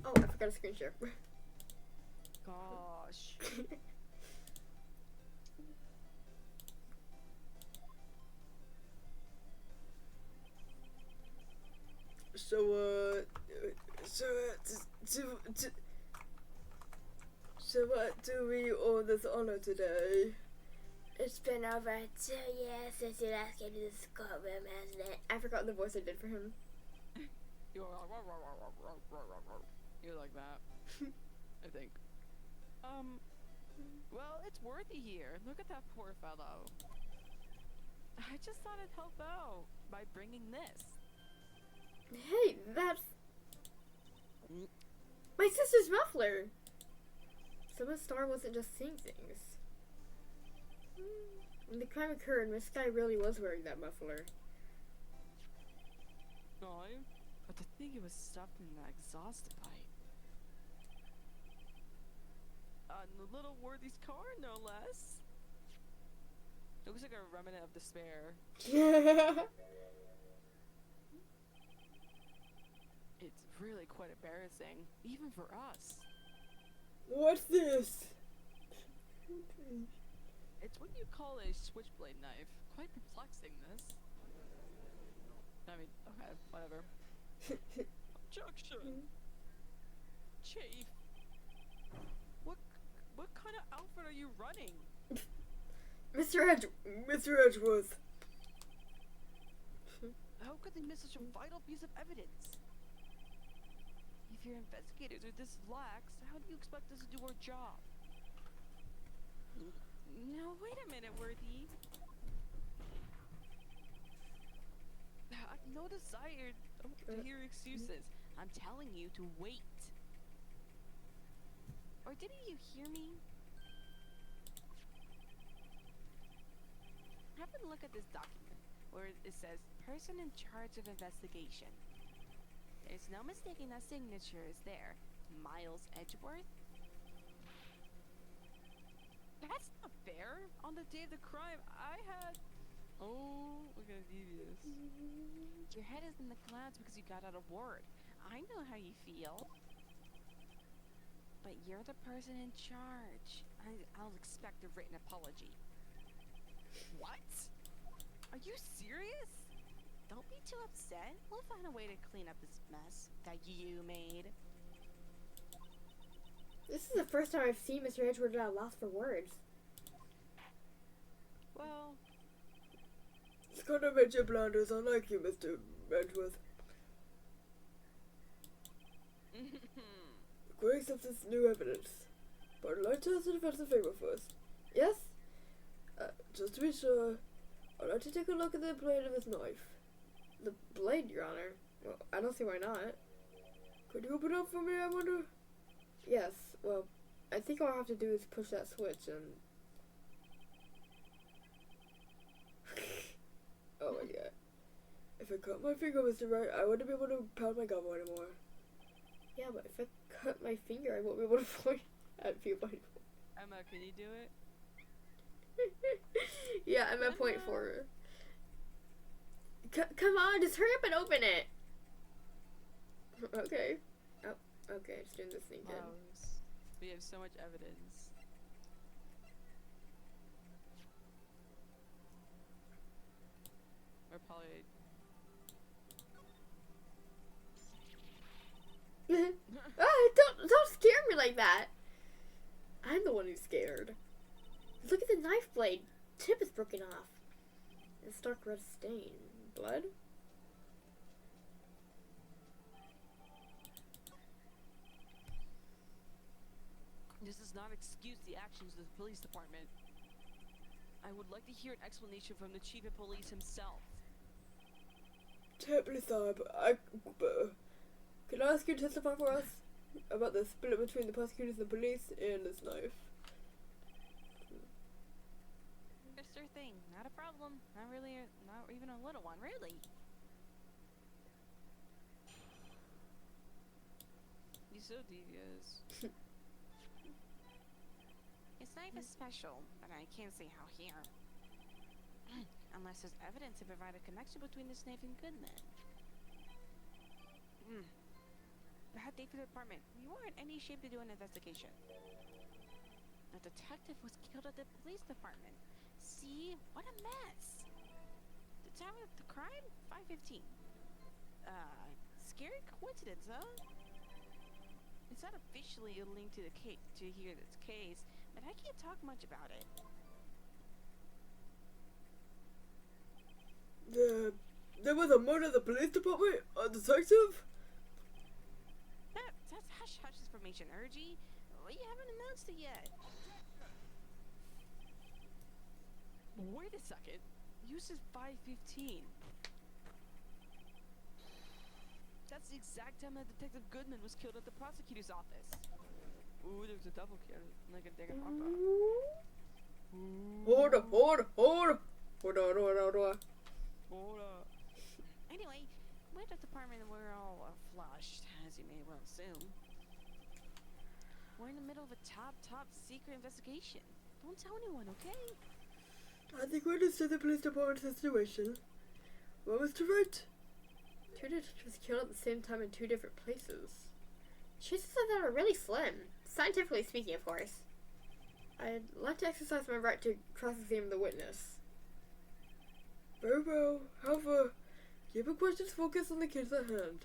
Oh, I forgot a screen share. Gosh. So what do we owe this honor today? It's been over 2 years since you last came to this courtroom, hasn't it? I forgot the voice I did for him. You're like that. I think. Well, it's Worthy here. Look at that poor fellow. I just thought I'd help out by bringing this. Hey, that's my sister's muffler. So Miss Star wasn't just seeing things. When the crime occurred, Miss Sky really was wearing that muffler. No, but to think it was stuffed in that exhaust pipe. On the little Worthy's car, no less. Looks like a remnant of despair. It's really quite embarrassing, even for us. What's this? It's what you call a switchblade knife. Quite perplexing, this. I mean, okay, whatever. Objection! Chief! What kind of outfit are you running? Mr. Edgeworth. How could they miss such a vital piece of evidence? If your investigators are this lax, how do you expect us to do our job? Now, wait a minute, Worthy. I've no desire to hear excuses. I'm telling you to wait. Or didn't you hear me? Have a look at this document, where it says, person in charge of investigation. There's no mistaking that signature is there. Miles Edgeworth? That's not fair. On the day of the crime, I had... Oh, look at devious. Your head is in the clouds because you got out of work. I know how you feel. But you're the person in charge. I'll expect a written apology. What? Are you serious? Don't be too upset. We'll find a way to clean up this mess that you made. This is the first time I've seen Mr. Edgeworth at a loss for words. Well... It's kind of major blunders. I like you, Mr. Edgeworth. Great accepts this new evidence. But I'd like to ask the defense a favor first. Yes? Just to be sure, I'd like to take a look at the blade of this knife. The blade, Your Honor? Well, I don't see why not. Could you open up for me, I wonder? Yes, well, I think all I have to do is push that switch and... Oh my god. If I cut my finger, Mr. Wright, I wouldn't be able to pound my gobble anymore. Yeah, but if I cut my finger, I won't be able to point at people anymore. Emma, can you do it? Yeah, I'm at point 4. Come on, just hurry up and open it. Okay. Oh, okay, just doing this thing again. Wow, we have so much evidence. We're probably... Don't scare me like that. I'm the one who's scared. Look at the knife blade. Tip is broken off. It's dark red stain. Blood? This does not excuse the actions of the police department. I would like to hear an explanation from the chief of police himself. Terribly sorry, but can I ask you to testify for us about the split between the prosecutors and the police and this knife? Sure thing, not a problem. Not really, not even a little one, really. He's so devious. His knife is special, but I can't say how here. Unless there's evidence to provide a connection between this knife and Goodman. That bad day for the department. We weren't in any shape to do an investigation. A detective was killed at the police department. See? What a mess. The time of the crime? 5:15. Scary coincidence, huh? It's not officially linked to the case, to hear this case, but I can't talk much about it. There was a murder at the police department? A detective? That's hush-hush information, Urgy. Well, you haven't announced it yet. Wait a second. You said 5:15. That's the exact time that Detective Goodman was killed at the prosecutor's office. Ooh, there's a double kill. Like a dang papa. Hold on. Anyway, we're at the department and we're all flushed, as you may well assume. We're in the middle of a top secret investigation. Don't tell anyone, okay? I think we understand the police department's situation. What was the right? Two detectives killed at the same time in two different places. Chances of that are really slim. Scientifically speaking, of course. I'd like to exercise my right to cross-examine the witness. Very well. However, keep your questions focused on the case at hand.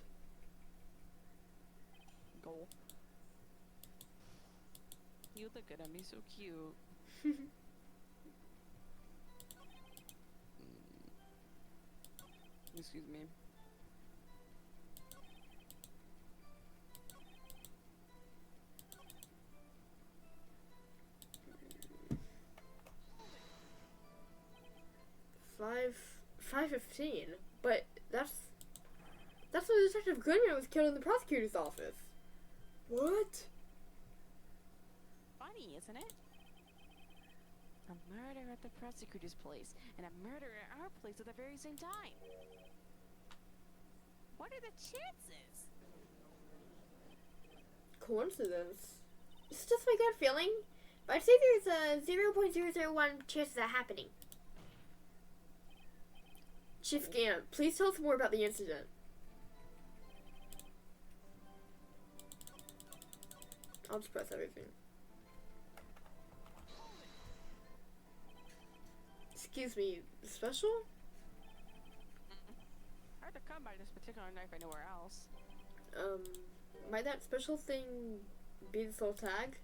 Goal. You look at him, he's so cute. Excuse me. Five 5:15. But that's when Detective Goodman was killed in the prosecutor's office. What? Funny, isn't it? A murder at the prosecutor's place and a murder at our place at the very same time. What are the chances? Coincidence? It's just my gut feeling. But I'd say there's a 0.001 chance of that happening. Chief Gant, please tell us more about the incident. I'll just press everything. Excuse me, special? Hard to come by this particular knife anywhere else. Might that special thing be this little tag?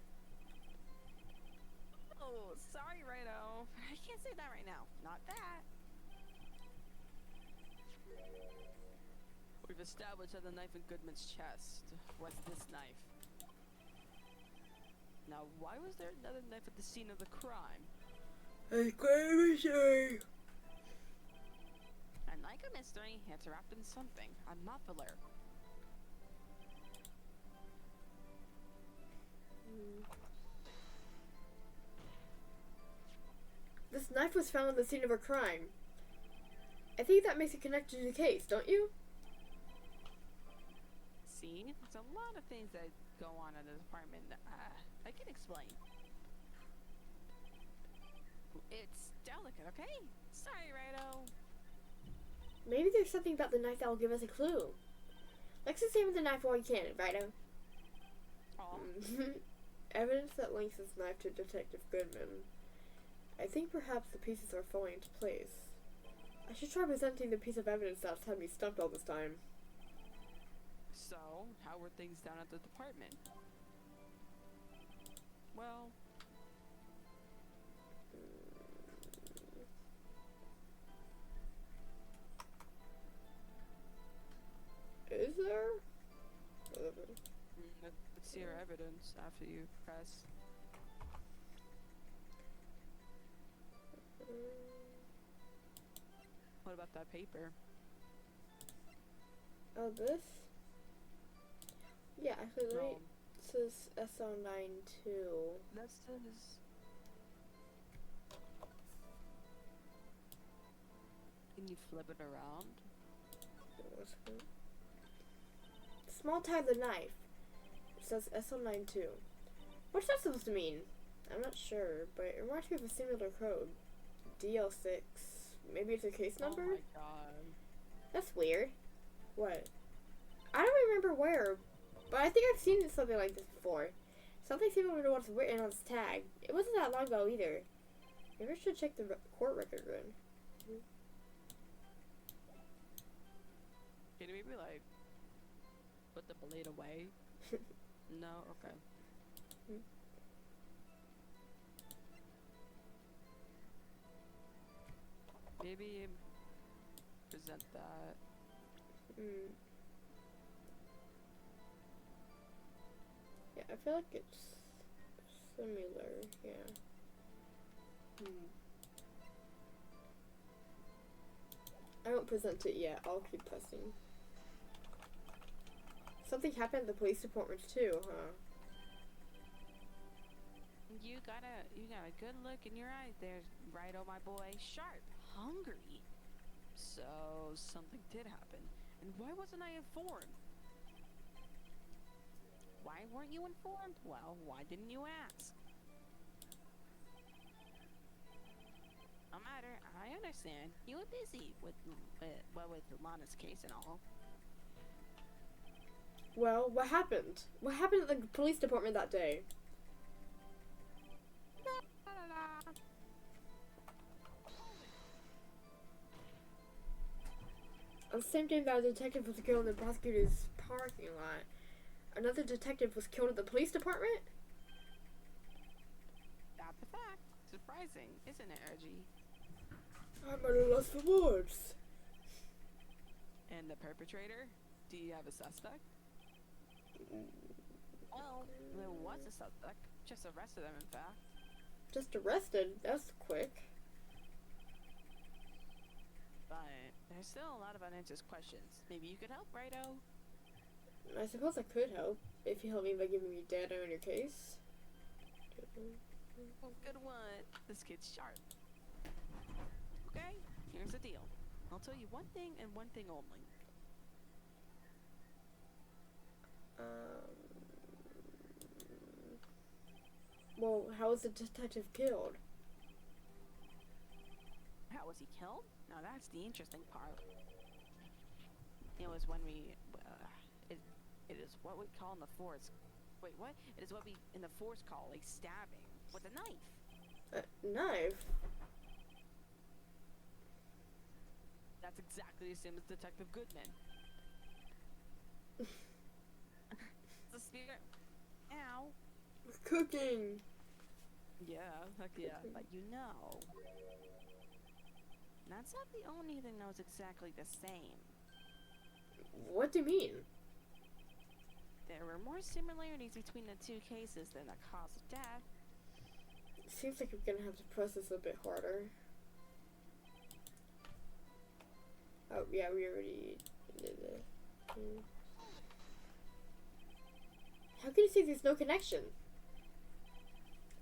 Oh, sorry, Righto. I can't say that right now. Not that. We've established that the knife in Goodman's chest was this knife. Now, why was there another knife at the scene of the crime? I claim mystery. And like a mystery, it's wrapped in something. A muffler. This knife was found at the scene of a crime. I think that makes it connected to the case, don't you? See? There's a lot of things that go on in the department. I can explain. It's delicate, okay? Sorry, Righto. Maybe there's something about the knife that will give us a clue. Let's examine the knife while we can, Righto. Aw. Evidence that links this knife to Detective Goodman. I think perhaps the pieces are falling into place. I should try presenting the piece of evidence that's had me stumped all this time. So, how were things down at the department? Well... Is there? Let's see your evidence after you press. What about that paper? Oh, this? Yeah, actually, let me... No. It says SO92. That says... Can you flip it around? Small tie of the knife. It says SO92. What's that supposed to mean? I'm not sure, but it reminds me of a similar code. DL6. Maybe it's a case number? Oh my god. That's weird. What? I don't remember where, but I think I've seen something like this before. Something similar to what's written on this tag. It wasn't that long ago either. Maybe I should check the court record then. Can you maybe like put the blade away? No? Okay. Maybe present that. Yeah, I feel like it's similar, yeah. I won't present it yet, I'll keep pressing. Something happened at the police department too, huh? You got a good look in your eye there, right, oh my boy. Sharp, hungry. So something did happen. And why wasn't I informed? Why weren't you informed? Well, why didn't you ask? No matter, I understand. You were busy with Lana's case and all. Well, what happened? What happened at the police department that day? On the same day that a detective was killed in the prosecutor's parking lot, another detective was killed at the police department? That's a fact. Surprising, isn't it, Reggie? I'm at a loss for words. And the perpetrator? Do you have a suspect? Well, there was a suspect. Just arrested him, in fact. Just arrested? That's quick. But there's still a lot of unanswered questions. Maybe you could help, righto? I suppose I could help, if you help me by giving me data on your case. Well, good one. This kid's sharp. Okay, here's the deal. I'll tell you one thing and one thing only. Well, how was the detective killed? How was he killed? Now that's the interesting part. It was when we, it is what we call in the force. Wait, what? It is what we in the force call a stabbing with a knife. A knife? That's exactly the same as Detective Goodman. It's a spear. Ow. Cooking! Yeah, heck yeah, but you know. That's not the only thing that was exactly the same. What do you mean? There were more similarities between the two cases than the cause of death. Seems like we're gonna have to press this a bit harder. Oh, yeah, we already did it. How can you say there's no connection?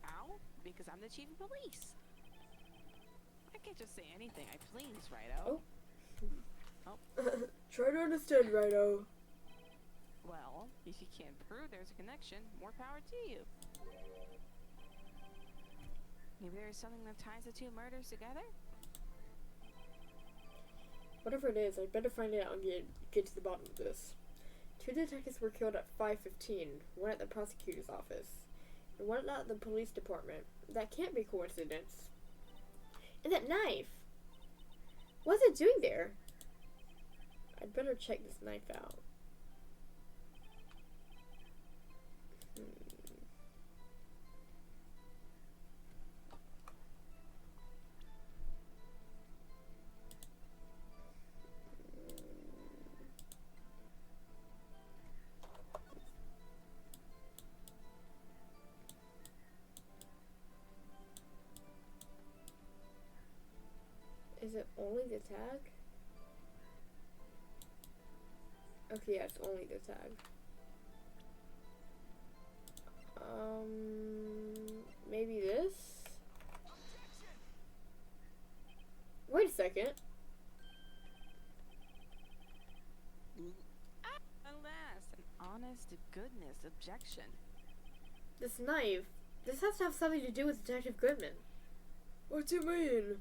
Ow? Because I'm the chief of police. I can't just say anything I please, righto? Try to understand, righto. Well, if you can't prove there's a connection, more power to you. Maybe there's something that ties the two murders together? Whatever it is, I'd better find it out and get to the bottom of this. 2 detectives were killed at 5:15, one at the prosecutor's office, and one at the police department. That can't be coincidence. And that knife! What's it doing there? I'd better check this knife out. Is it only the tag? Okay, yeah, it's only the tag. Maybe this? Wait a second. Alas, an honest to goodness objection. This knife. This has to have something to do with Detective Goodman. What do you mean?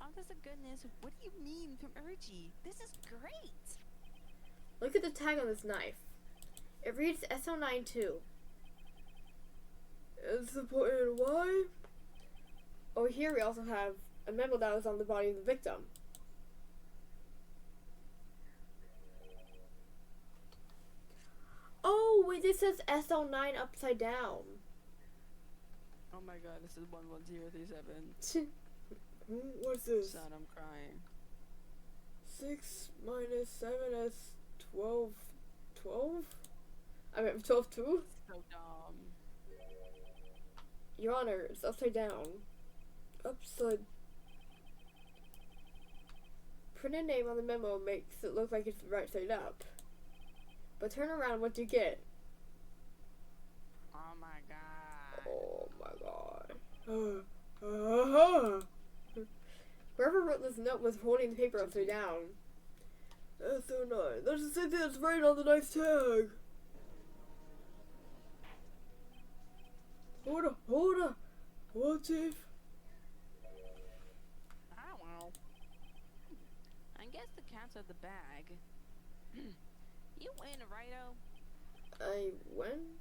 Honest to goodness, what do you mean from Urgie? This is great. Look at the tag on this knife. It reads SO92. It's supported why? Over here we also have a memo that was on the body of the victim. Oh, wait, this says SO9 upside down. Oh my god, this is 11037. What's this? Son, I'm crying. 6 minus 7 is 12. 12? I mean, 12 2? So dumb. Your Honor, it's upside down. Upside. Printed name on the memo makes it look like it's right side up. But turn around, what do you get? Oh my god. Oh my god. Whoever wrote this note was holding the paper upside down. SO9. That's the same thing that's right on the knife's tag. Hold on. What if? I don't know. I guess the cat's out the bag. You win, righto. I win?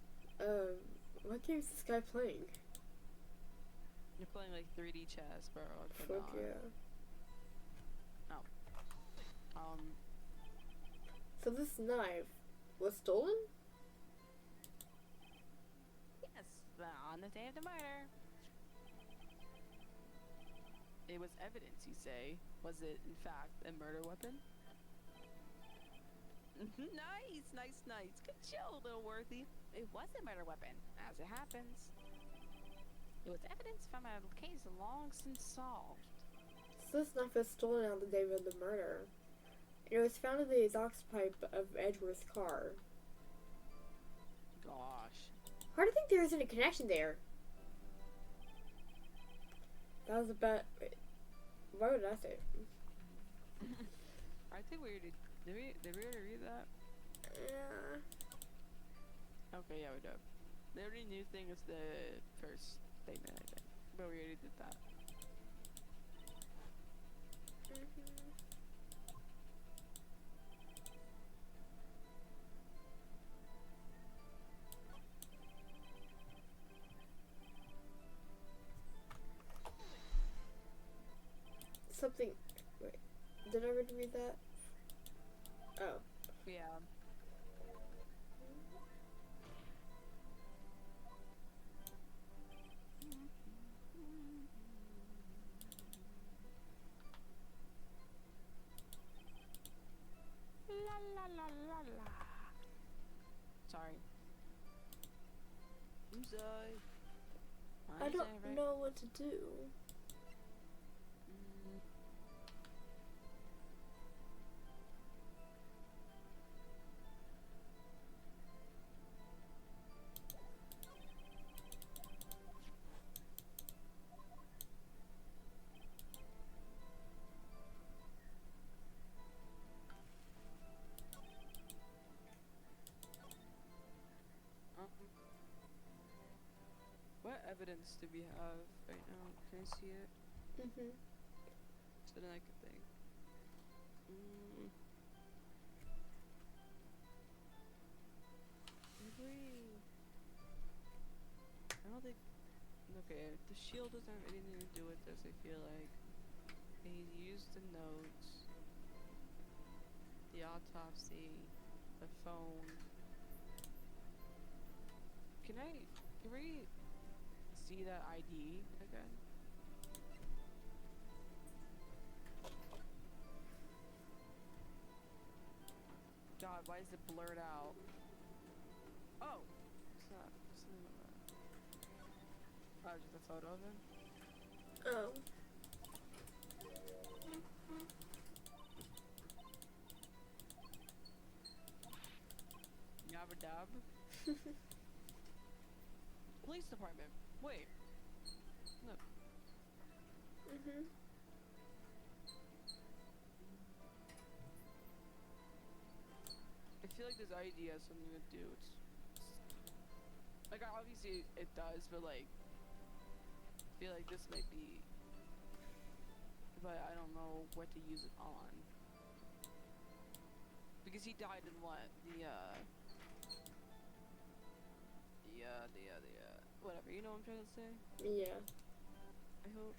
What game is this guy playing? You're playing like 3D chess, bro. I Fuck cannot. yeah. So this knife was stolen? Yes, but on the day of the murder. It was evidence, you say. Was it, in fact, a murder weapon? Nice. Good show, little Worthy. It was a murder weapon, as it happens. It was evidence from a case long since solved. So this knife was stolen on the day of the murder. It was found in the exhaust pipe of Edgeworth's car. Gosh. Hard to think there isn't a connection there. That was a bet. Wait, why would I say it? I think we already... Did we already read that? Yeah. Okay, yeah, we did. The only new thing is the first statement, I think. But we already did that. Something. Wait. Did I already read that? Oh. Yeah. La. Sorry. I'm sorry. I don't know what to do. What evidence do we have right now? Can I see it? So then I can think. I don't think. Okay, the shield doesn't have anything to do with this, I feel like. He used the notes, the autopsy, the phone. Can we see that ID again? God, why is it blurred out? Oh! It's not. Oh, just a photo of him? Oh. Yabba dab. Police department. Wait. Look. I feel like this ID has something to do. It's like obviously it does, but like I feel like this might be, but I don't know what to use it on. Because he died in what? Whatever, you know what I'm trying to say? Yeah. I hope.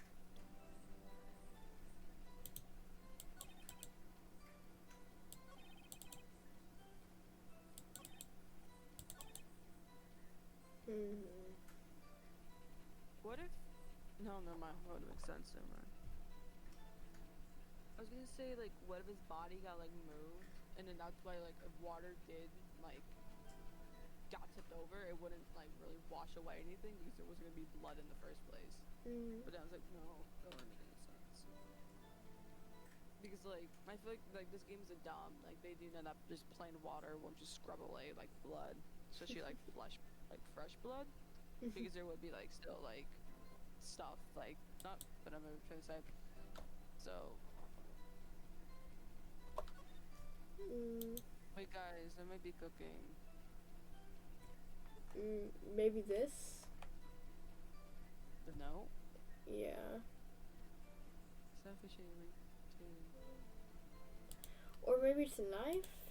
Hmm. What if? No, never mind. That would make sense. Never mind. I was gonna say, like, what if his body got, like, moved? And then that's why, like, if water did, like, got tipped over, it wouldn't, like, really wash away anything because there wasn't gonna be blood in the first place. Mm. But then I was like, no, that wouldn't make any sense. Because, like, I feel like this game is a dumb. Like, they do end up just plain water won't just scrub away, like, blood. Especially, like, fresh blood. Because there would be, like, still, like, stuff, like, not, but I'm trying to say. So, Mm. wait, guys, I might be cooking. Maybe this? The note? Yeah. Self-assured. Or maybe it's a knife?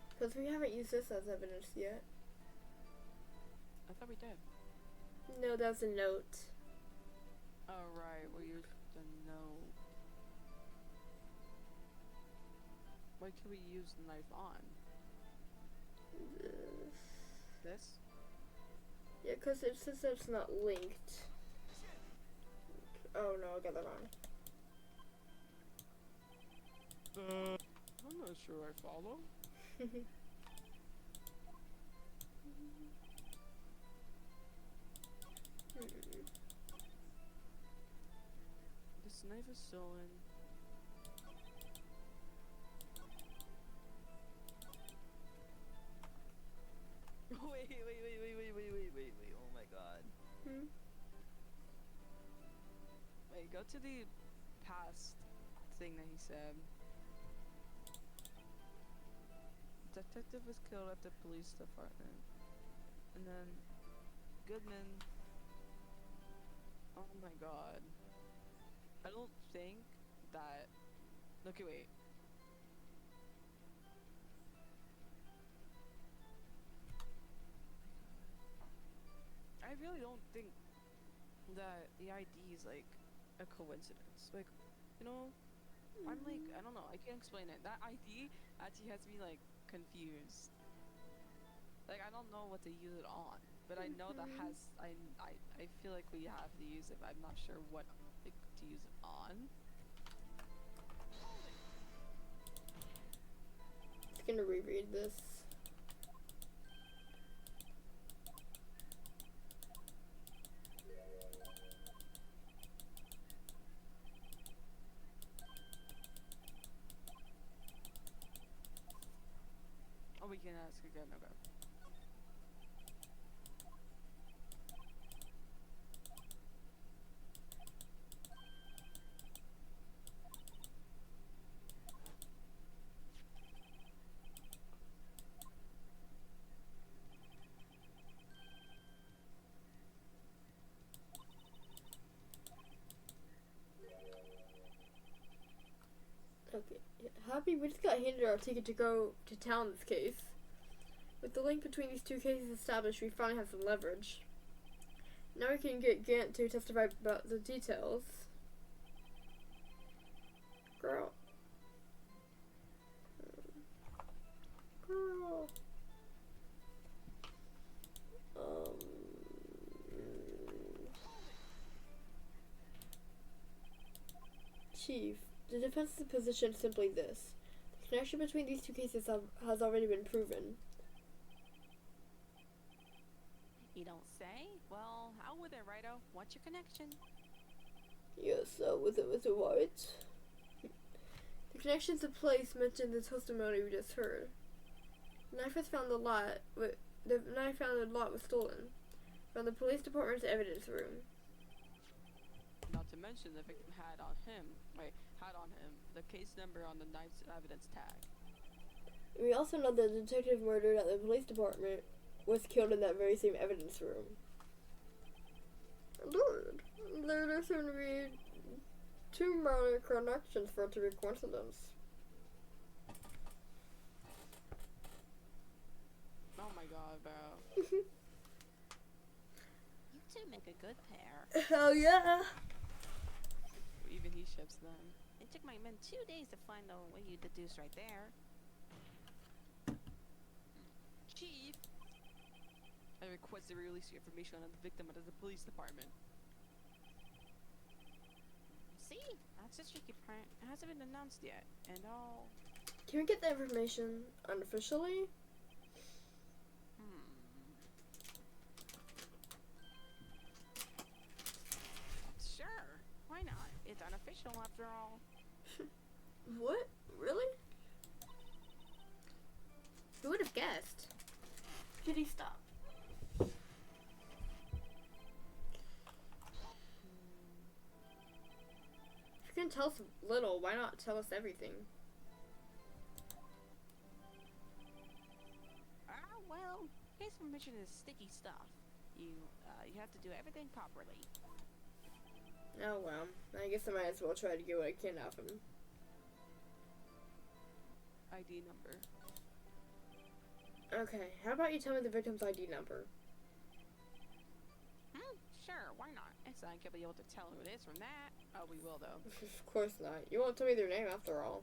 Because we haven't used this as evidence yet. I thought we did. No, that's a note. Oh, right, we'll use the note. What can we use the knife on? This? Yeah, because it says that it's not linked. Oh no, I got that wrong. I'm not sure I follow. This knife is stolen. Wait. Oh my god. Wait, go to the past thing that he said. Detective was killed at the police department. And then Goodman. Oh my god. I don't think that. Okay, wait. I really don't think that the ID is like a coincidence. Like, you know, I'm like, I don't know, I can't explain it. That ID actually has me like confused. Like, I don't know what to use it on, but I know that has, I feel like we have to use it, but I'm not sure what like, to use it on. It's gonna reread this. Oh, we can ask again, okay. Okay. Happy, we just got handed our ticket to go to town this case. With the link between these two cases established, we finally have some leverage. Now we can get Gant to testify about the details. Girl. Girl. Chief, the defense's position is simply this. The connection between these two cases has already been proven. You don't say? Well, out with it, Righto. What's your connection? Yes, with Mr. White. The connections in place mentioned the testimony we just heard. The knife was found in the lot. The knife found in the lot was stolen from the police department's evidence room. Not to mention the victim had on him the case number on the knife's evidence tag. We also know that the detective murdered at the police department was killed in that very same evidence room. Lord, there seem to be too many connections for it to be coincidence. Oh my god, bro. You two make a good pair. Hell yeah! Even he ships them. It took my men 2 days to find out what you deduced right there. Chief! I request that we release your information on the victim out of the police department. See? That's a tricky part. It hasn't been announced yet. And all... Can we get the information unofficially? Sure. Why not? It's unofficial after all. What? Really? Who would have guessed? Kitty, stop. If you can tell us little, why not tell us everything? Well, case information is sticky stuff. You have to do everything properly. Oh well, I guess I might as well try to get what I can out of him. ID number. Okay, how about you tell me the victim's ID number? Sure, why not? It's not gonna be able to tell who it is from that. Oh, we will though. Of course not. You won't tell me their name after all.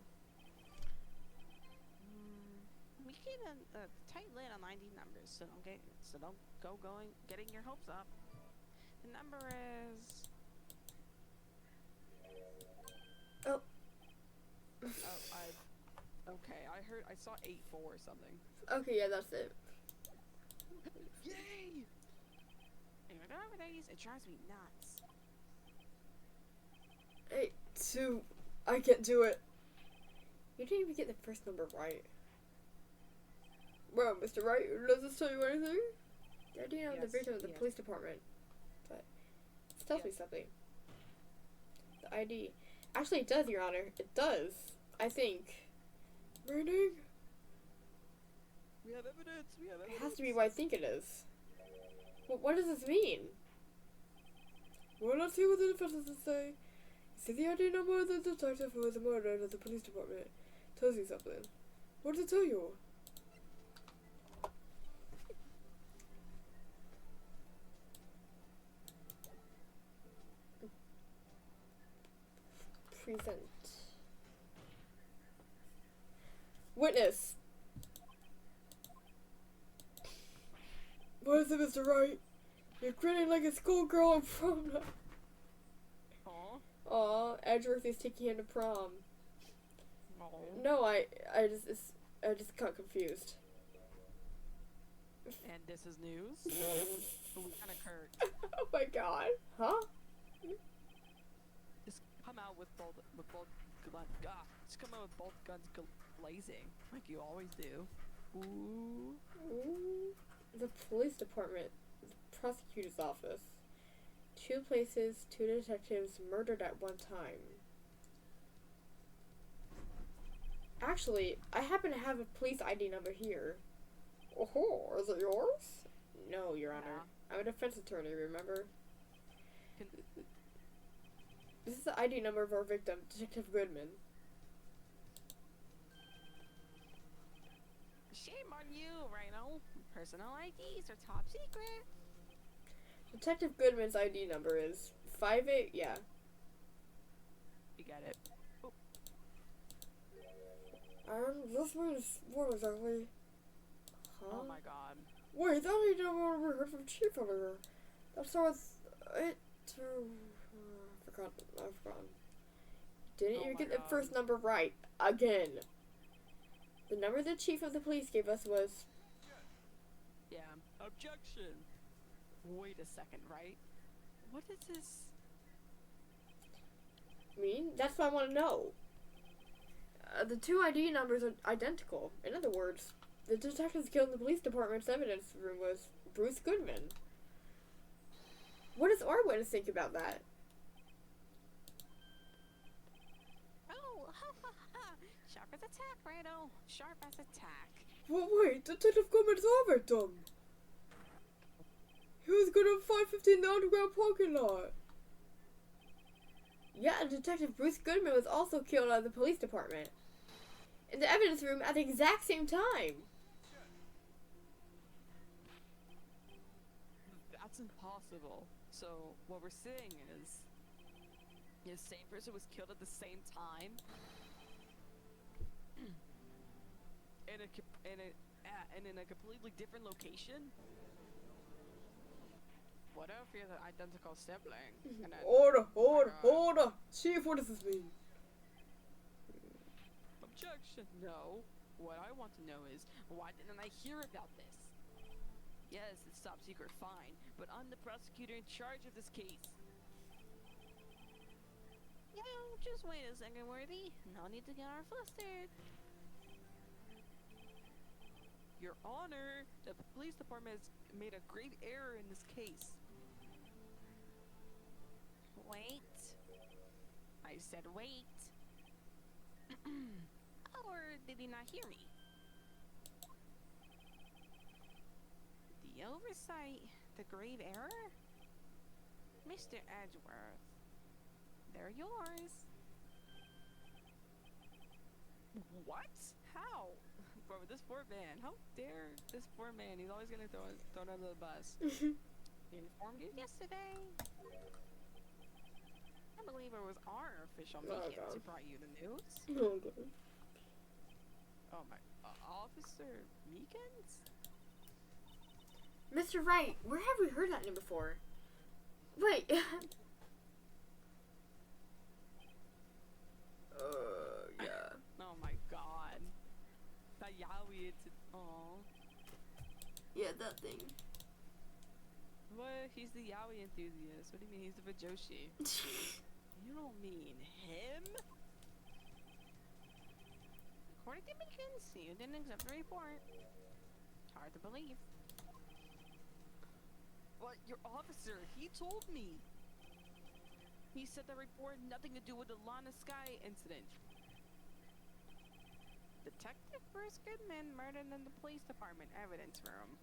We keep a tight lid on ID numbers, so don't go getting your hopes up. The number is. Oh. Okay, I saw 84 or something. Okay, yeah, that's it. Yay! Anyway, over these, it drives me nuts. 8, 2. I can't do it. You didn't even get the first number right. Well, Mr. Wright, does this tell you anything? The ID of the victim of the police department. But it tells me something. The ID. Actually, it does, Your Honor. It does. I think. Meaning? We have evidence. It has to be what I think it is. Well, what does this mean? Well, let's see what the defense has to say. See the ID number of the detective who was murdered at the police department. Tells you something. What does it tell you? Present. Witness. What is it, Mr. Wright? You're grinning like a schoolgirl in prom night. Aw, Edgeworth is taking him to prom. Aww. No, I just got confused. And this is news. Lieutenant Kirk. Oh my god. Huh? Just come out with both just come out with both guns blazing, like you always do. Ooh. Ooh. The police department, the prosecutor's office. 2 places, 2 detectives murdered at one time. Actually, I happen to have a police ID number here. Oh, is it yours? No, Your Honor. I'm a defense attorney, remember? This is the ID number of our victim, Detective Goodman. Shame on you, Rhino. Personal IDs are top secret. Detective Goodman's ID number is 58, yeah. You got it. Oh. This means what exactly? Huh? Oh my god. Wait, that ID number we heard from Chief earlier. That starts it to... I've forgotten. Didn't you get the first number right? Again. The number the chief of the police gave us was... Yeah. Objection. Wait a second, right? What is this? Mean? That's what I want to know. The 2 ID numbers are identical. In other words, the detectives killed in the police department's evidence room was Bruce Goodman. What does our witness think about that? Oh, ha ha ha! Sharp as attack, Rhino. Sharp as attack. Well, wait, Detective Goodman's our victim. He was good at 515 the underground parking lot. Yeah, and Detective Bruce Goodman was also killed at the police department. In the evidence room at the exact same time. That's impossible. So what we're saying is, the same person was killed at the same time. In a completely different location. What if you're the identical sibling? And then, Order! Chief, what does this mean? objection. No. What I want to know is, why didn't I hear about this? Yes, it's top secret, fine, but I'm the prosecutor in charge of this case. Just wait a second, Worthy. No need to get our flustered. Your Honor, the police department has made a grave error in this case. Wait. I said wait. Or did he not hear me? The oversight, the grave error? Mr. Edgeworth, they're yours. What? How? Bro, this poor man. How dare this poor man? He's always gonna thrown under the bus. He informed you yesterday. I believe it was our official media who brought you the news. Oh, God. Oh my, Officer Meekins? Mr. Wright, where have we heard that name before? Wait. Yeah. Oh my god. That Yowie, oh. Yeah, that thing. What? He's the Yowie enthusiast. What do you mean? He's the Vajoshi. You don't mean him? According to Meekins, you didn't accept the report. Hard to believe. But your officer, he told me. He said the report had nothing to do with the Lana Sky incident. Detective Bruce Goodman murdered in the police department evidence room.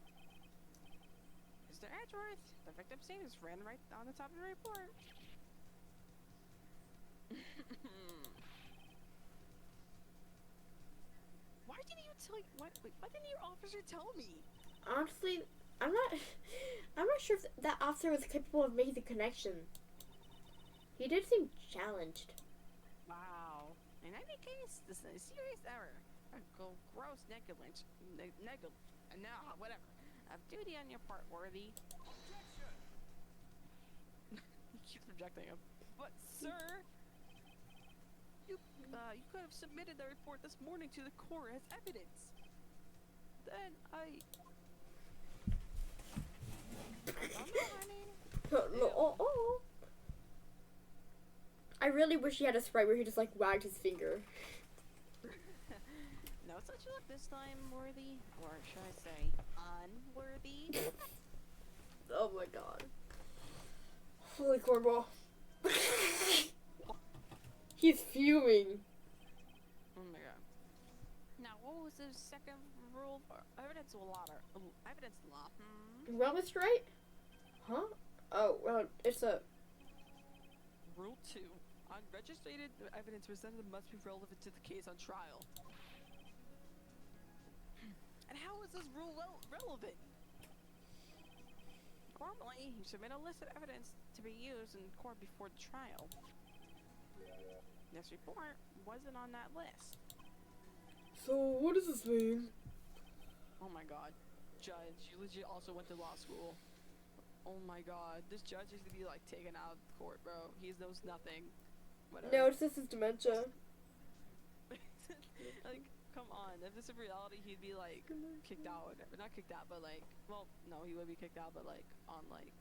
Mr. Edgeworth, the victim's status ran right on the top of the report. Why didn't you tell? Why didn't your officer tell me? Honestly, I'm not sure if that officer was capable of making the connection. He did seem challenged. Wow. In any case, this is a serious error. A gross negligence. Whatever. Of duty on your part, Worthy. He keeps rejecting him. But, sir, you could have submitted the report this morning to the court as evidence. Then Oh. I really wish he had a sprite where he just like wagged his finger. No such luck this time, Worthy. Or should I say, unworthy? Oh my god. Holy cornball. He's fuming. Oh my god. Now, what was the second rule for evidence law? Evidence law. Well, Mr. Wright? Huh? Oh, well, it's a... Rule 2. Unregistered evidence presented must be relevant to the case on trial. And how is this rule relevant? Normally, you submit a list of evidence to be used in court before the trial. This report wasn't on that list. So, what does this mean? Oh my god. Judge, you legit also went to law school. Oh my god. This judge needs to be like taken out of court, bro. He knows nothing. Whatever. No, it's just his dementia. Like, come on. If this is reality, he'd be like kicked out. Or not kicked out, but like, well, no, he would be kicked out, but like on like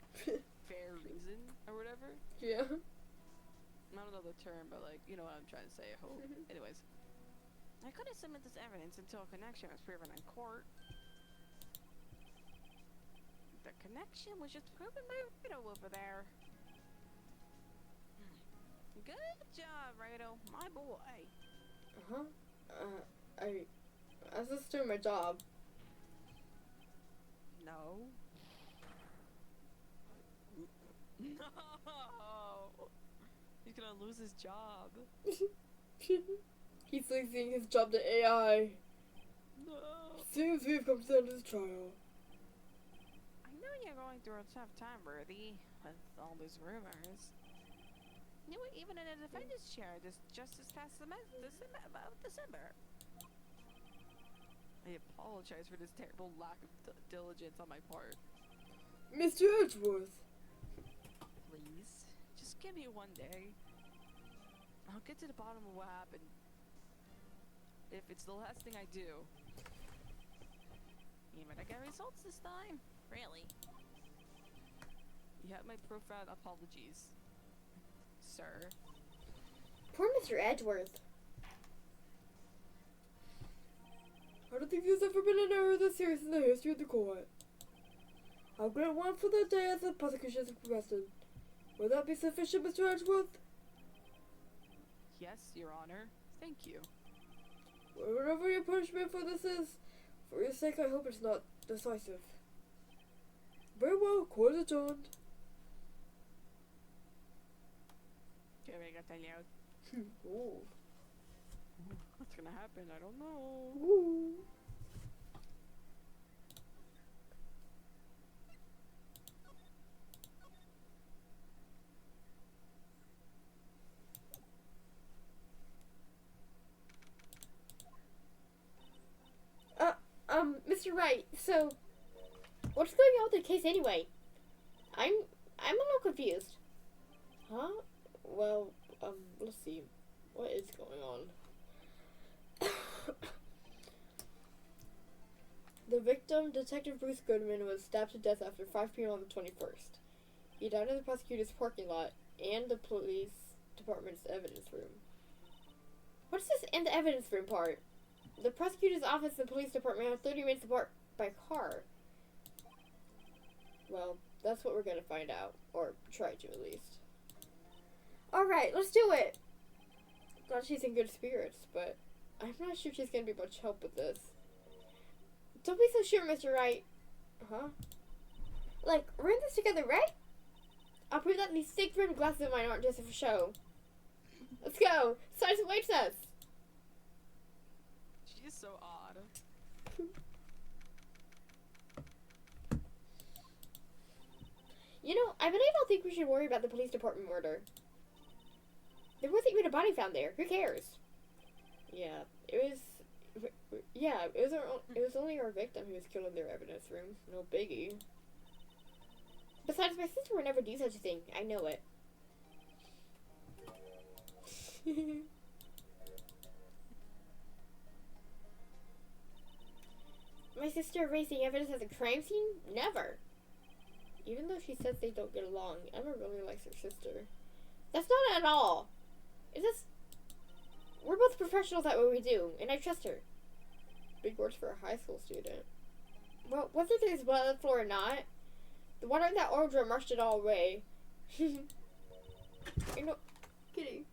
fair reason or whatever. Yeah. I don't know the term, but like, you know what I'm trying to say, I hope. Anyways. I couldn't submit this evidence until a connection was proven in court. The connection was just proven by Rito over there. Good job, Rito, my boy. Uh-huh. I was just doing my job. No. No. He's gonna lose his job. He's leaving his job to AI. No. Seems we've come to the end of this trial. I know you're going through a tough time, Worthy, with all these rumors. You were even in a defender's chair just this past December. I apologize for this terrible lack of diligence on my part. Mr. Edgeworth. Please, just give me one day. I'll get to the bottom of what happened. If it's the last thing I do. Even I get results this time. Really. You have my profound apologies, sir. Poor Mr. Edgeworth. I don't think there's ever been an error this serious in the history of the court. I'll grant one for the day as the prosecution has requested. Will that be sufficient, Mr. Edgeworth? Yes, Your Honor. Thank you. Whatever your punishment for this is, for your sake I hope it's not decisive. Very well, court adjourned. Okay, I got that out. Ooh. What's gonna happen? I don't know. Ooh. Mr. Wright, so what's going on with the case anyway? I'm a little confused. Huh? Well, let's see. What is going on? The victim, Detective Bruce Goodman, was stabbed to death after 5 p.m. on the 21st. He died in the prosecutor's parking lot and the police department's evidence room. What's this in the evidence room part? The prosecutor's office and police department have 30 minutes apart by car. Well, that's what we're gonna find out. Or try to, at least. Alright, let's do it. Glad she's in good spirits, but I'm not sure she's gonna be much help with this. Don't be so sure, Mr. Wright. Huh? Like, we're in this together, right? I'll prove that these thick rimmed glasses of mine aren't just for show. Let's go. Science awaits us. She is so odd. You know, I really don't think we should worry about the police department murder. There wasn't even a body found there. Who cares? Yeah, it was only our victim who was killed in their evidence room. No biggie. Besides, my sister would never do such a thing. I know it. My sister erasing evidence at the crime scene? Never. Even though she says they don't get along, Emma really likes her sister. That's not at all. It's just, we're both professionals at what we do, and I trust her. Big words for a high school student. Well, whether there's blood on the floor or not, the water in that orange room rushed it all away. You know, kidding.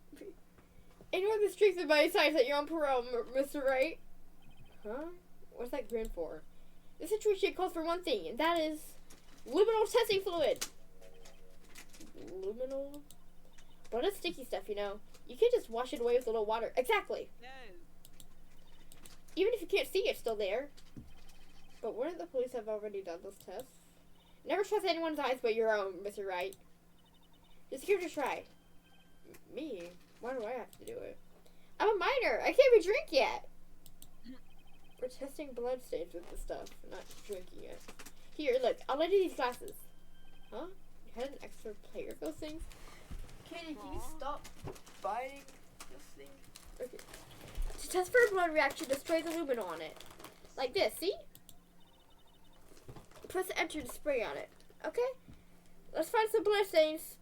Ignore the strength of my signs that you're on parole, Mr. Wright. Huh? What's that grin for? The situation calls for one thing, and that is luminol testing fluid. Luminol? Blood is sticky stuff, you know. You can't just wash it away with a little water. Exactly. No. Even if you can't see, it's still there. But wouldn't the police have already done those tests? Never trust anyone's eyes but your own, Mr. Wright. Just here to try. Me? Why do I have to do it? I'm a minor. I can't even drink yet. We're testing blood stains with the stuff, not drinking it. Here, look. I'll lend you these glasses. Huh? You had an extra player of those things? Katie, can you stop biting this thing? Okay. To test for a blood reaction, just spray the luminol on it. Like this, see? Press enter to spray on it. Okay? Let's find some blood stains.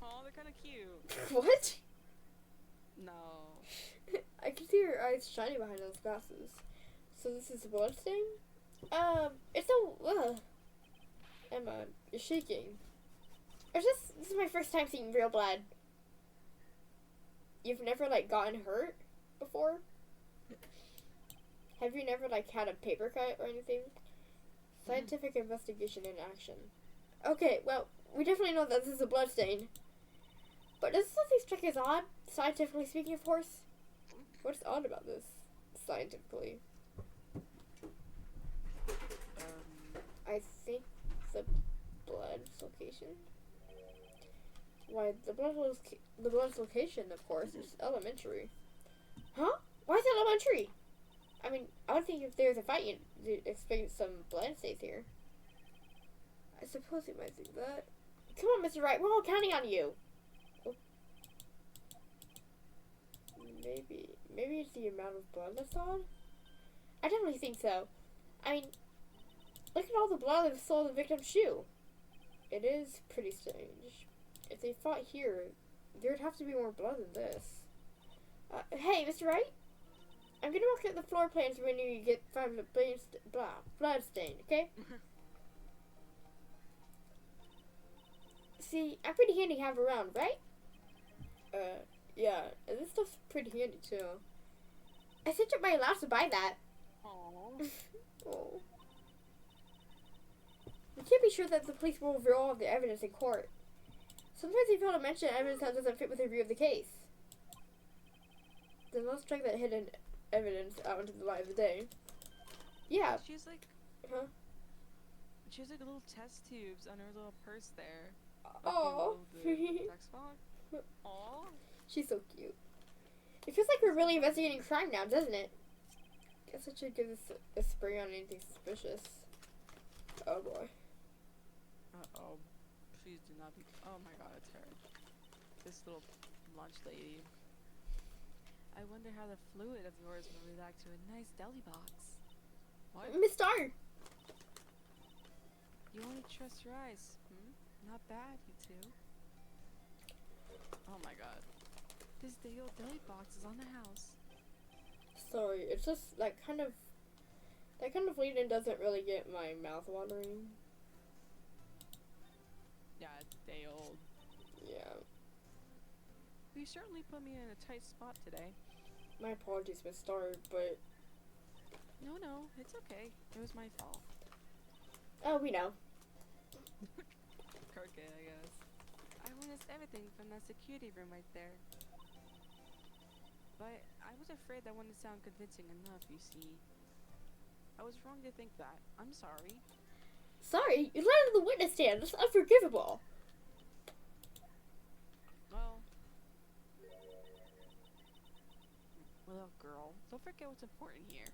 Oh, they're kind of cute. What? No. I can see your eyes shining behind those glasses. So this is a blood stain? It's so, Emma, you're shaking. this is my first time seeing real blood. You've never, like, gotten hurt before? Have you never, like, had a paper cut or anything? Scientific investigation in action. Okay, well, we definitely know that this is a blood stain. But does something strike as odd, scientifically speaking, of course? What's odd about this, scientifically? I think the blood's location. Why, the blood's location, of course, is elementary. Huh? Why is it elementary? I mean, I would think if there's a fight, you'd expect some blood stains here. I suppose you might think that. Come on, Mr. Wright, we're all counting on you. Oh. Maybe it's the amount of blood that's on? I definitely think so. I mean, look at all the blood on the sole of the victim's shoe. It is pretty strange. If they fought here, there'd have to be more blood than this. Hey, Mr. Wright? I'm gonna look at the floor plans when you get find the blood stain, okay? See, I'm pretty handy to have around, right? Yeah, and this stuff's pretty handy too. I sent up my allowance to buy that. Aww. Oh. We can't be sure that the police will reveal all of the evidence in court. Sometimes they fail to mention evidence that doesn't fit with their view of the case. Then let's check that hidden evidence out into the light of the day. Yeah. She's like, Huh? she has like little test tubes on her little purse there. Oh. Aww. She's so cute. It feels like we're really investigating crime now, doesn't it? Guess I should give this a spray on anything suspicious. Oh boy. Uh-oh. Please do not be. Oh my god, it's her. This little lunch lady. I wonder how the fluid of yours will react to a nice deli box. What? Miss Starr! You only trust your eyes, Not bad, you two. Oh my god. This day old deli box is on the house. Sorry, it's just that kind of lead-in doesn't really get my mouth watering. Yeah, it's day old. Yeah. You certainly put me in a tight spot today. My apologies, Miss Starr, but No, it's okay. It was my fault. oh, we know. Crooked, I guess. I witnessed everything from that security room right there. But I was afraid that wouldn't sound convincing enough, you see. I was wrong to think that. I'm sorry. Sorry, you lied on the witness stand. That's unforgivable. Well, look, girl, don't forget what's important here.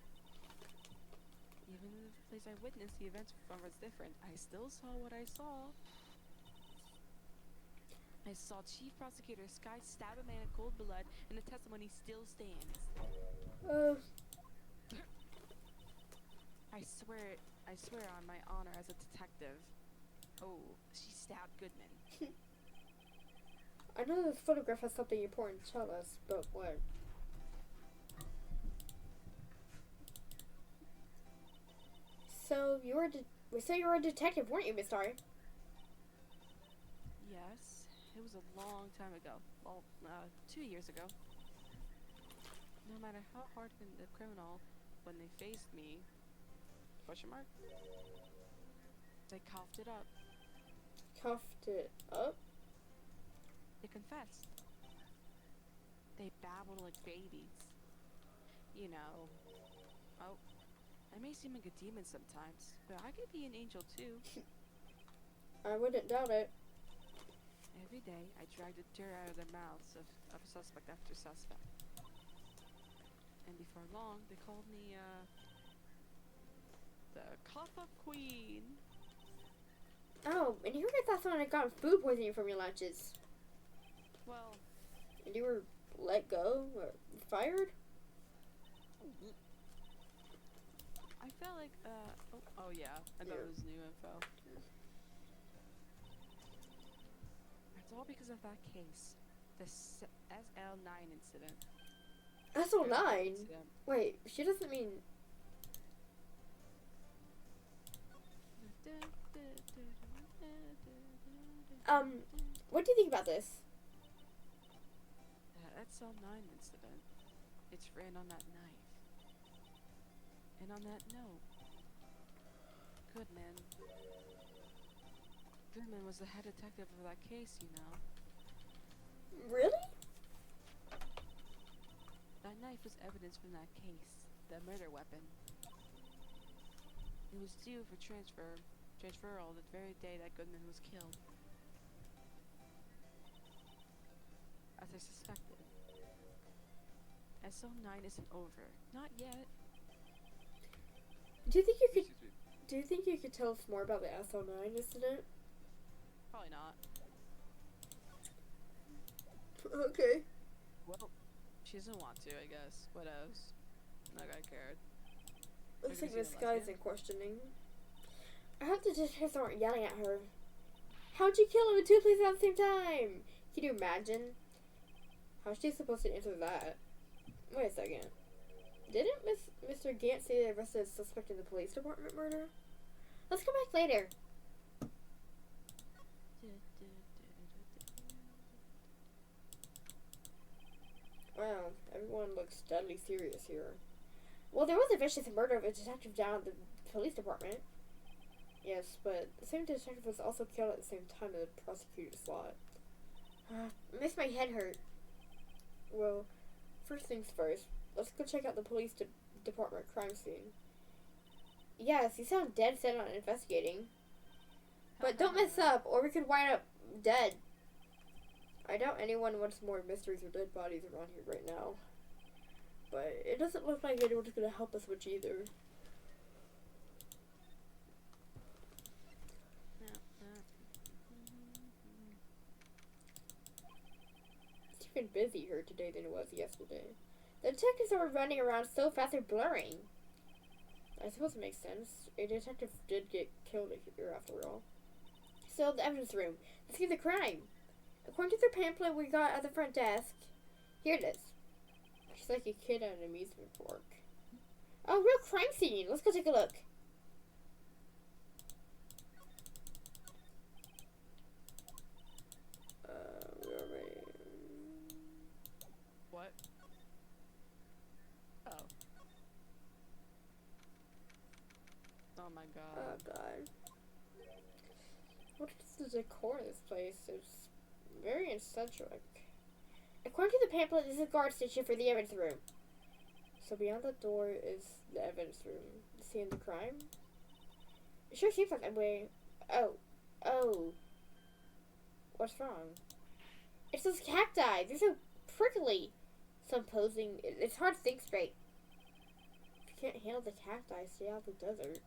Even if the place I witnessed the events from was different, I still saw what I saw. I saw Chief Prosecutor Sky stab a man in cold blood, and the testimony still stands. I swear on my honor as a detective. Oh, she stabbed Goodman. I know this photograph has something important to tell us, but what? So you were a detective, weren't you, Miss Starr? Yes, it was a long time ago. Well, 2 years ago. No matter how hardened the criminal, when they faced me, question mark, they coughed it up. Coughed it up? They confessed. They babbled like babies. You know. Oh, I may seem like a demon sometimes, but I could be an angel too. I wouldn't doubt it. Every day, I dragged the dirt out of the mouths of suspect after suspect. And before long, they called me, the cough-up queen. Oh, and you heard I thought someone had gotten food poisoning from your lunches. Well, And you were let go or fired? I felt like, oh yeah, I thought it was new info. It's all because of that case. The SL9 incident. SL9? Incident. Wait, she doesn't mean... What do you think about this? The SL9 incident. It's written on that knife. And on that note. Goodman. Goodman was the head detective for that case, you know. Really? That knife was evidence from that case, the murder weapon. It was due for transferal the very day that Goodman was killed. As I suspected. SO9 isn't over. Not yet. Do you think you could? Excuse me. Do you think you could tell us more about the SO9 incident? Probably not. Okay. Well, she doesn't want to, I guess. What else? No guy cared. Looks Maybe like she's Miss a Sky's lesbian? in questioning. I hope the detectives aren't yelling at her. How'd you kill him in two places at the same time? Can you imagine? How's she supposed to answer that? Wait a second. Didn't Mr. Gant say they arrested a suspect in the police department murder? Let's come back later. Wow, everyone looks deadly serious here. Well, there was a vicious murder of a detective down at the police department. Yes, but the same detective was also killed at the same time in the prosecutor's slot. Makes my head hurt. Well, first things first, let's go check out the police department crime scene. Yes, you sound dead set on investigating. But don't mess up, or we could wind up dead. I doubt anyone wants more mysteries or dead bodies around here right now. But it doesn't look like anyone's gonna help us much either. It's even busier today than it was yesterday. The detectives are running around so fast they're blurring. I suppose it makes sense. A detective did get killed here after all. So, the evidence room. Let's see the crime. According to the pamphlet we got at the front desk, here it is. She's like a kid at an amusement park. Oh, real crime scene. Let's go take a look. Where are we? What? Oh. Oh my god. Oh god. What is the decor of this place? It's very eccentric. According to the pamphlet, this is a guard station for the evidence room. So beyond the door is the evidence room. The scene of the crime? It sure seems like that way. Oh. What's wrong? It's those cacti. They're so prickly. So imposing. It's hard to think straight. If you can't handle the cacti, stay out of the desert.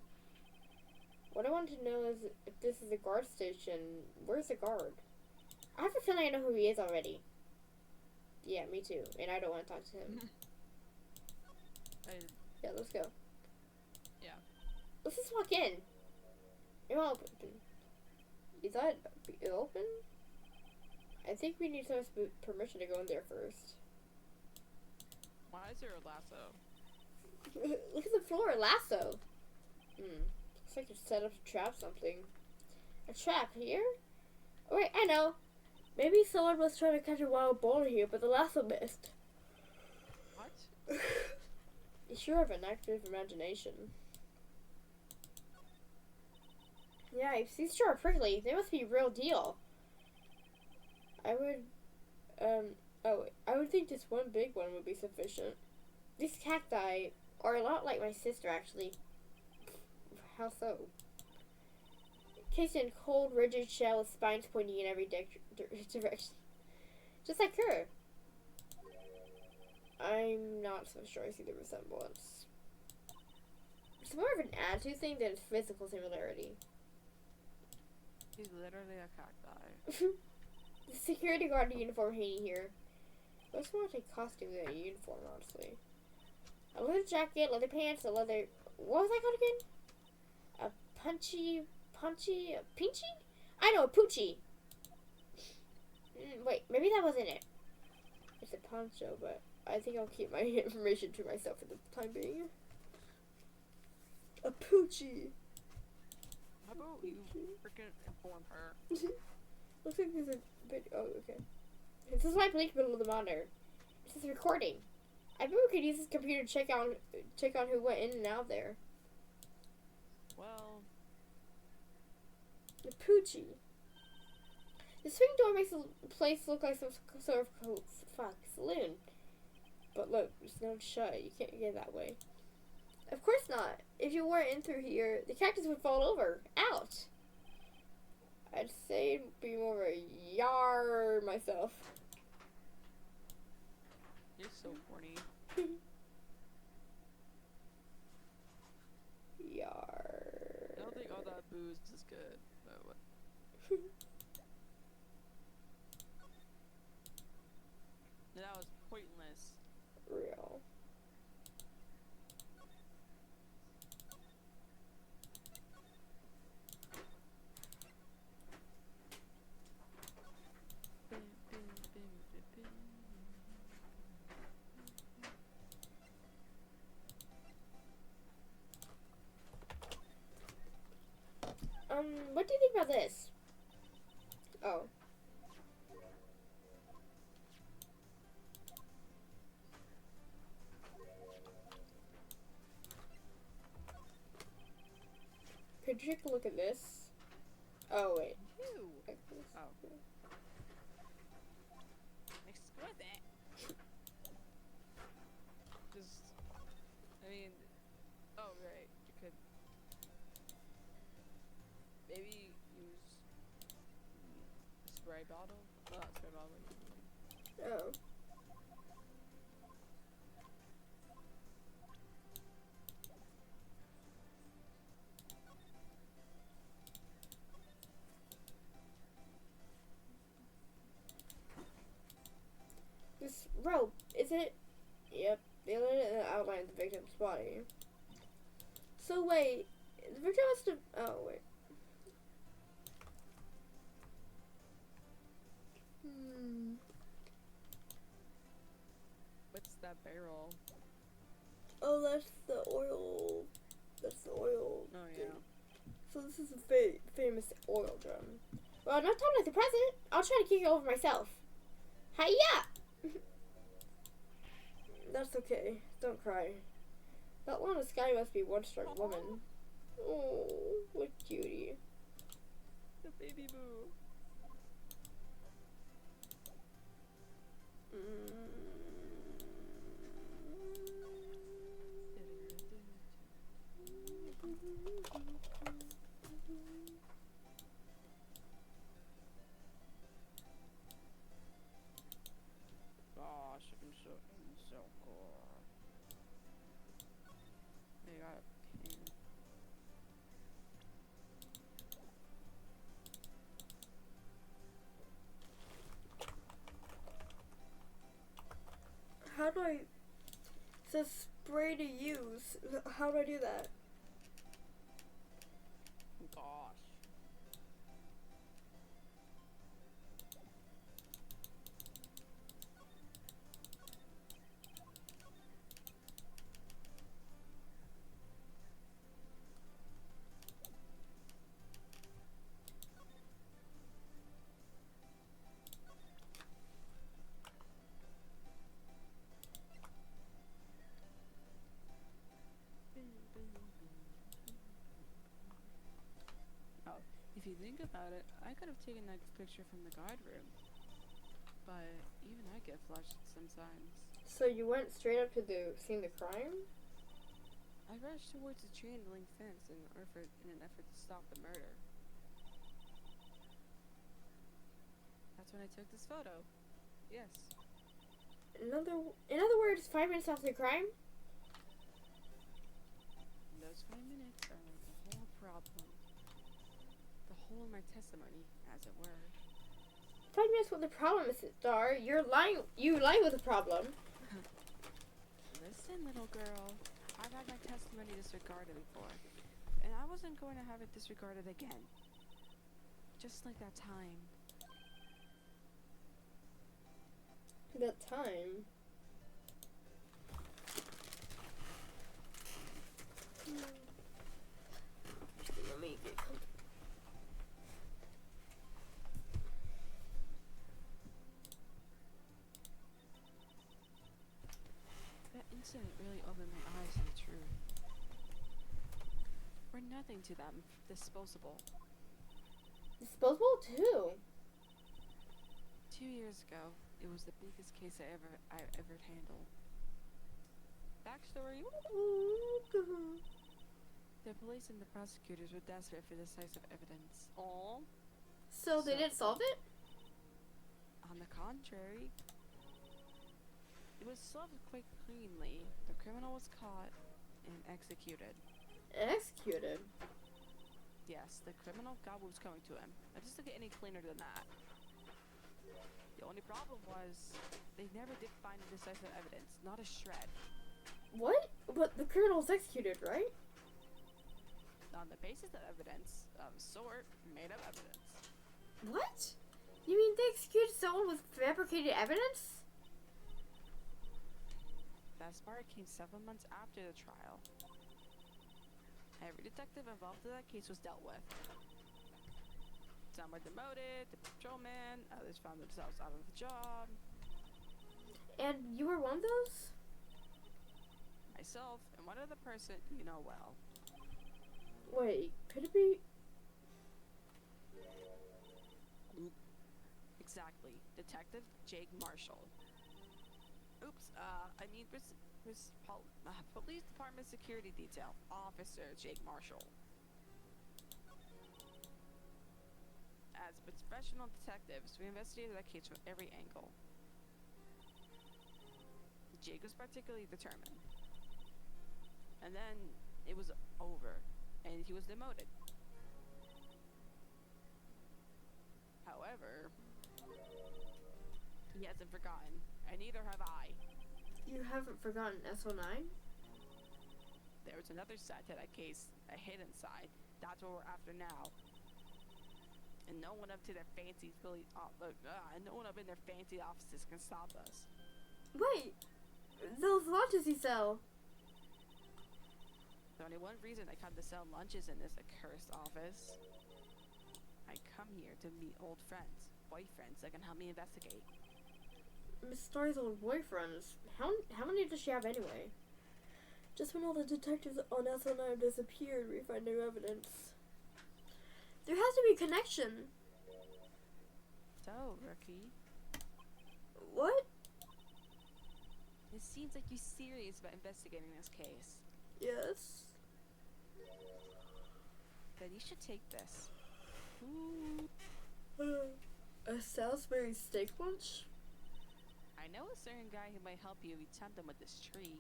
What I want to know is if this is a guard station, where's the guard? I have a feeling I know who he is already. Yeah, me too. And I don't want to talk to him. Yeah, let's go. Yeah. Let's just walk in. It won't open. Is that open? I think we need some permission to go in there first. Why is there a lasso? Look at the floor, a lasso. Looks like it's set up to trap something. A trap here? Oh wait, I know. Maybe someone was trying to catch a wild boar here, but the lasso missed. What? You sure have an active imagination. Yeah, if these sure are prickly, they must be real deal. I would think just one big one would be sufficient. These cacti are a lot like my sister, actually. How so? Cased in cold, rigid shell with spines pointing in every direction. Just like her. I'm not so sure I see the resemblance. It's more of an attitude thing than a physical similarity. He's literally a cacti. The security guard uniform hanging here. Looks more like a costume than a uniform, honestly. A leather jacket, leather pants, a leather... What was that called again? A pinchy? I know, a poochie. Wait, maybe that wasn't it. It's a poncho, but I think I'll keep my information to myself for the time being. A poochie. How about you freaking inform her? Looks like there's a bit. Oh, okay. This is my link below the monitor. It says recording. I bet we could use this computer to check on who went in and out there. Well, The Poochie. The swing door makes the place look like some sort of saloon. But look, it's not shut. You can't get that way. Of course not. If you weren't in through here, the cactus would fall over. Ouch. I'd say it'd be more of a yar myself. You're so horny. Yar. I don't think all that booze is good. But what? That was pointless. Real. What do you think about this? Oh. Could you take a look at this? Oh, wait. Ew. Like this. Oh. Exquisite. Just, I mean, oh right, you could maybe use a spray bottle. Oh, not spray bottle. Oh. This rope, is it? Yep, they lit it in the outline of the victim's body. So wait, the victim must have. Oh wait. What's that barrel? Oh, that's the oil. That's the oil. Oh thing. yeah. So this is a famous oil drum. Well, not time like the present. I'll try to kick it over myself. Hiya! That's okay. Don't cry. That Lana Skye must be one strong woman. Oh, what cutie. The baby boo. Gosh, I'm so cool. They got a pin. How do I... It says spray to use. How do I do that? Gosh. Oh, if you think about it, I could have taken that picture from the guard room. But even I get flushed sometimes. So you went straight up to the scene of the crime? I rushed towards the chain link fence in an effort to stop the murder. That's when I took this photo. Yes. In other words, 5 minutes after the crime? Those 5 minutes are like the whole problem. The whole of my testimony, as it were. 5 minutes with the problem, Mrs. Starr. You're lying. You lie with the problem. Listen, little girl. I've had my testimony disregarded before. And I wasn't going to have it disregarded again. Just like that time. That time. Let me get comfortable. That incident really opened my eyes to the truth. We're nothing to them. Disposable. Disposable too. 2 years ago, it was the biggest case I ever handled. Backstory: the police and the prosecutors were desperate for decisive evidence. All. So they didn't solve it? On the contrary, it was solved quite cleanly. The criminal was caught and executed. Executed. Yes, the criminal got what was coming to him. It doesn't get any cleaner than that. The only problem was they never did find decisive evidence, not a shred. What? But the criminal was executed, right? On the basis of evidence of a sort, made up evidence. What? You mean they executed someone with fabricated evidence? That part came 7 months after the trial. Every detective involved in that case was dealt with. Some were demoted to patrolman, others found themselves out of the job. And you were one of those? Myself and one other person you know well. Wait, could it be? Exactly. Detective Jake Marshall. Oops, Police Department Security Detail. Officer Jake Marshall. As professional detectives, we investigated that case from every angle. Jake was particularly determined. And then it was over, and he was demoted. However, he hasn't forgotten, and neither have I. You haven't forgotten SO9? There was another side to that case, a hidden side. That's what we're after now. And no one up to their fancy no one up in their fancy offices can stop us. Wait, those lunches you sell. There's only one reason I come to sell lunches in this accursed office. I come here to meet old friends, boyfriends that can help me investigate. Miss Star's old boyfriends. How many does she have anyway? Just when all the detectives on SO9 disappeared, we find new evidence. There has to be a connection. So, rookie, What? it seems like you're serious about investigating this case. Yes. Then you should take this. Ooh. A Salisbury steak lunch? I know a certain guy who might help you if you tempt him with this tree.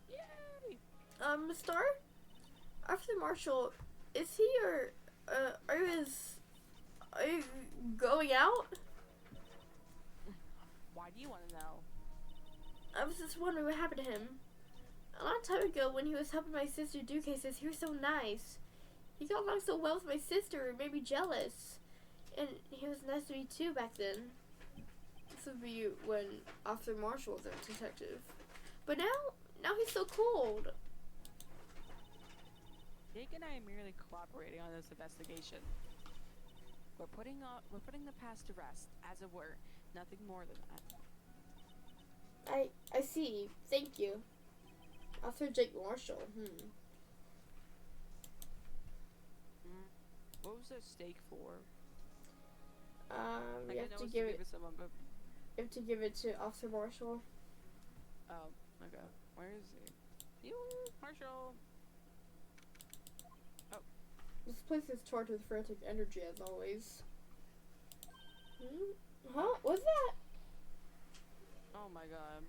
Yay! Miss Star? Officer Marshall, is he or, are you going out? Why do you want to know? I was just wondering what happened to him. A long time ago, when he was helping my sister do cases, he was so nice. He got along so well with my sister, it made me jealous. And he was nice to me too back then. This would be when Officer Marshall was a detective. But now he's so cold. Jake and I are merely cooperating on this investigation. We're putting the past to rest, as it were. Nothing more than that. I see. Thank you. Officer Jake Marshall. What was that steak for? You have to give it. You have to give it to Officer Marshall. Oh, okay. Where is he? You, Marshall. Oh. This place is charged with frantic energy as always. Huh? What's that? Oh my god.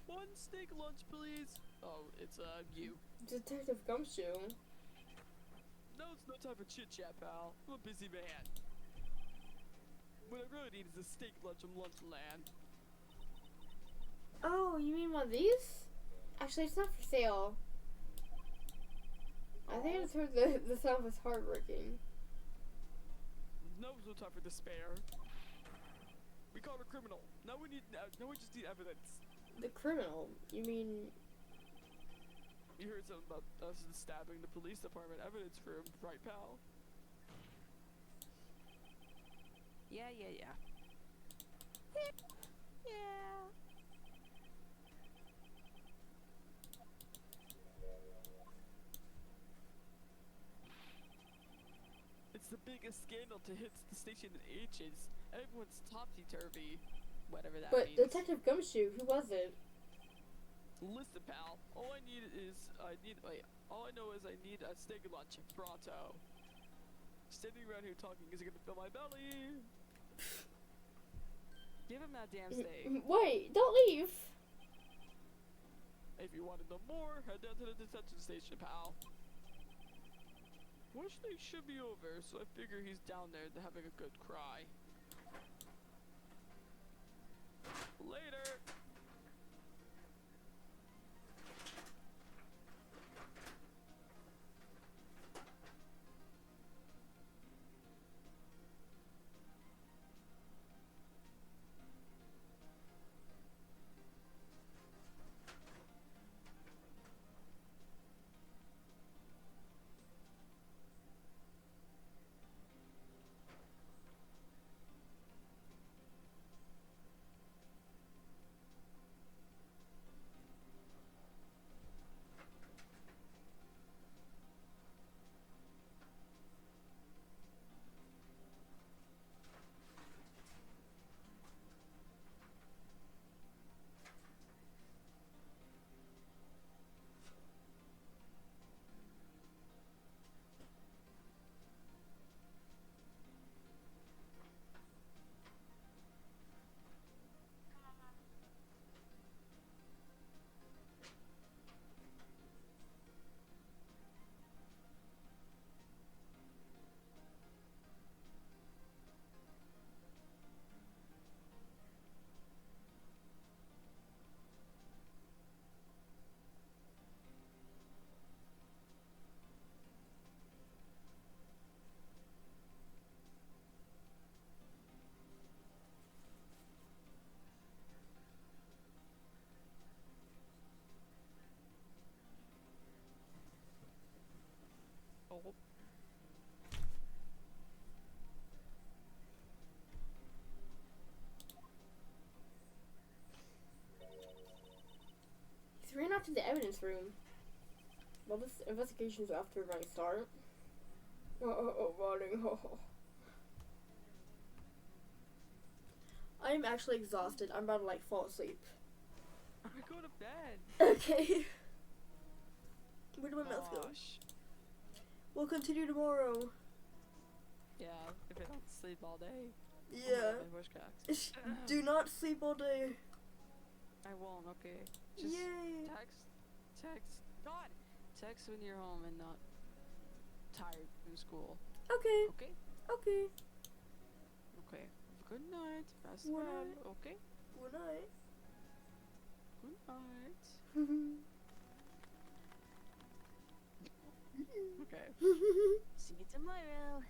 One steak lunch, please. Oh, it's you. Detective Gumshoe. No, it's no time for chit chat, pal. I'm a busy man. What I really need is a steak lunch from Lunchland. Oh, you mean one of these? Actually, it's not for sale. I think I just heard the sound was heartbreaking. No, no time for despair. We caught a criminal. Now we just need evidence. The criminal? You mean? You heard something about us stabbing the police department evidence room, right, pal? Yeah. Yeah. the biggest scandal to hit the station in ages. Everyone's topsy-turvy. Whatever that But means. Detective Gumshoe, who was it? Listen, pal. All I know is I need a steak lunch pronto. Standing around here talking isn't gonna fill my belly. Give him that damn steak. Wait, don't leave. If you want to know more, head down to the detention station, pal. Wednesday should be over, so I figure he's down there having a good cry. Later. Oh. He's ran out to the evidence room. Well, this investigation's off to a running start. Running. I'm actually exhausted. I'm about to like fall asleep. I'm gonna go to bed. Okay. Where did my mouse go? Gosh. We'll continue tomorrow. Yeah, if I don't sleep all day. Yeah. Oh my voice cracks. Do not sleep all day. I won't, okay. Just Yay. text. God! Text when you're home and not tired from school. Okay. Okay? Okay. Okay. Good night. Rest Good well. night. Okay? Good night. Good night. Okay. See you tomorrow.